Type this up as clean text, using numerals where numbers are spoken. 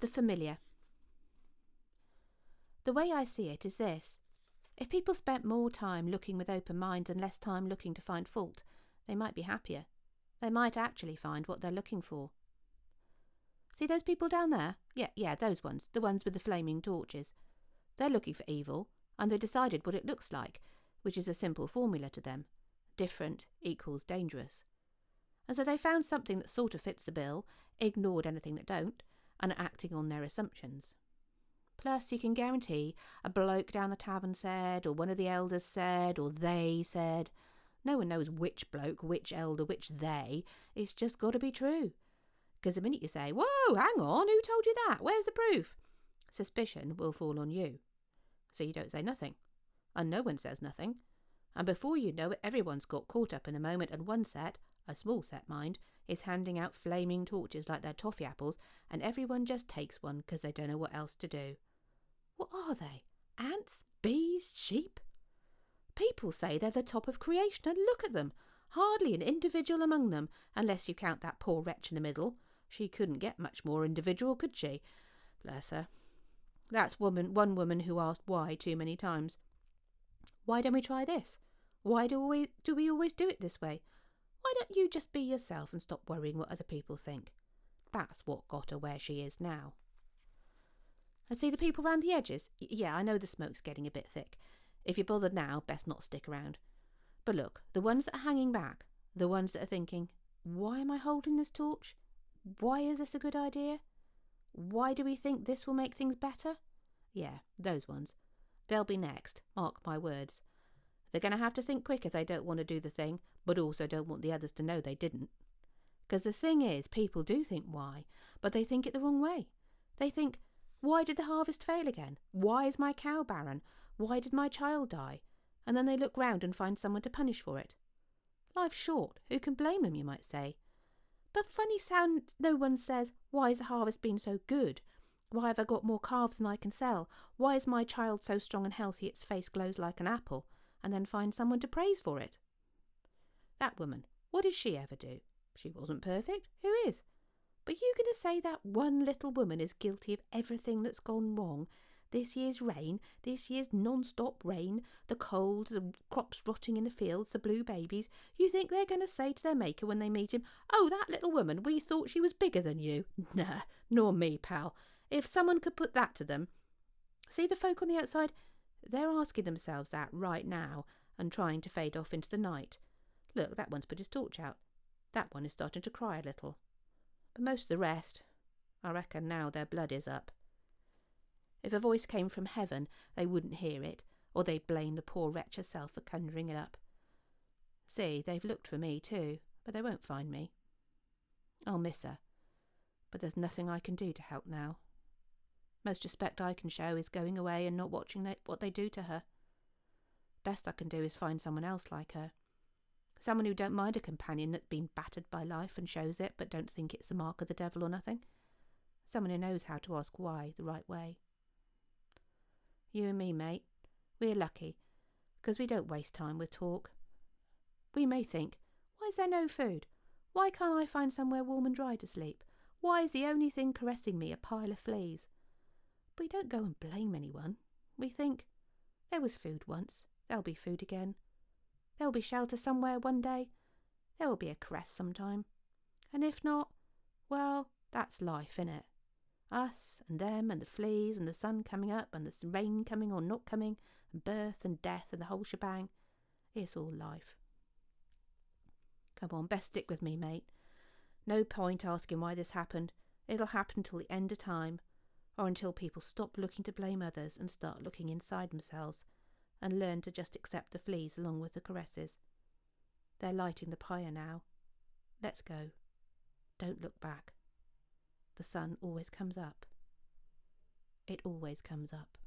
The familiar. The way I see it is this. If people spent more time looking with open minds and less time looking to find fault, they might be happier. They might actually find what they're looking for. See those people down there? Yeah, those ones. The ones with the flaming torches. They're looking for evil, and they decided what it looks like, which is a simple formula to them. Different equals dangerous. And so they found something that sort of fits the bill, ignored anything that don't, and are acting on their assumptions. Plus, you can guarantee a bloke down the tavern said, or one of the elders said, or they said. No one knows which bloke, which elder, which they. It's just got to be true. Because the minute you say, whoa, hang on, who told you that? Where's the proof? Suspicion will fall on you. So you don't say nothing. And no one says nothing. And before you know it, everyone's got caught up in a moment, and one set, a small set mind, is handing out flaming torches like they're toffee apples, and everyone just takes one because they don't know what else to do. What are they? Ants? Bees? Sheep? People say they're the top of creation, and look at them. Hardly an individual among them, unless you count that poor wretch in the middle. She couldn't get much more individual, could she? Bless her. That's one woman who asked why too many times. Why don't we try this? Why do we always do it this way? Why don't you just be yourself and stop worrying what other people think? That's what got her where she is now. And see the people round the edges? Yeah, I know the smoke's getting a bit thick. If you're bothered now, best not stick around. But look, the ones that are hanging back, the ones that are thinking, why am I holding this torch? Why is this a good idea? Why do we think this will make things better? Yeah, those ones. They'll be next, mark my words. They're going to have to think quick if they don't want to do the thing, but also don't want the others to know they didn't. Because the thing is, people do think why, but they think it the wrong way. They think, why did the harvest fail again? Why is my cow barren? Why did my child die? And then they look round and find someone to punish for it. Life's short. Who can blame them, you might say. But funny sound, no one says, why has the harvest been so good? Why have I got more calves than I can sell? Why is my child so strong and healthy its face glows like an apple? And then find someone to praise for it. That woman, what did she ever do? She wasn't perfect. Who is? But you going to say that one little woman is guilty of everything that's gone wrong? This year's rain, this year's non-stop rain, the cold, the crops rotting in the fields, the blue babies. You think they're going to say to their maker when they meet him, oh, that little woman, we thought she was bigger than you. Nah, nor me, pal. If someone could put that to them. See the folk on the outside? They're asking themselves that right now and trying to fade off into the night. Look, that one's put his torch out. That one is starting to cry a little. But most of the rest, I reckon now their blood is up. If a voice came from heaven, they wouldn't hear it, or they'd blame the poor wretch herself for conjuring it up. See, they've looked for me too, but they won't find me. I'll miss her, but there's nothing I can do to help now. Most respect I can show is going away and not watching what they do to her. Best I can do is find someone else like her. Someone who don't mind a companion that's been battered by life and shows it, but don't think it's a mark of the devil or nothing. Someone who knows how to ask why the right way. You and me, mate, we're lucky, because we don't waste time with talk. We may think, why is there no food? Why can't I find somewhere warm and dry to sleep? Why is the only thing caressing me a pile of fleas? But we don't go and blame anyone. We think, there was food once, there'll be food again. There'll be shelter somewhere one day. There will be a caress sometime. And if not, well, that's life, innit? Us and them and the fleas and the sun coming up and the rain coming or not coming and birth and death and the whole shebang. It's all life. Come on, best stick with me, mate. No point asking why this happened. It'll happen till the end of time, or until people stop looking to blame others and start looking inside themselves and learn to just accept the fleas along with the caresses. They're lighting the pyre now. Let's go. Don't look back. The sun always comes up. It always comes up.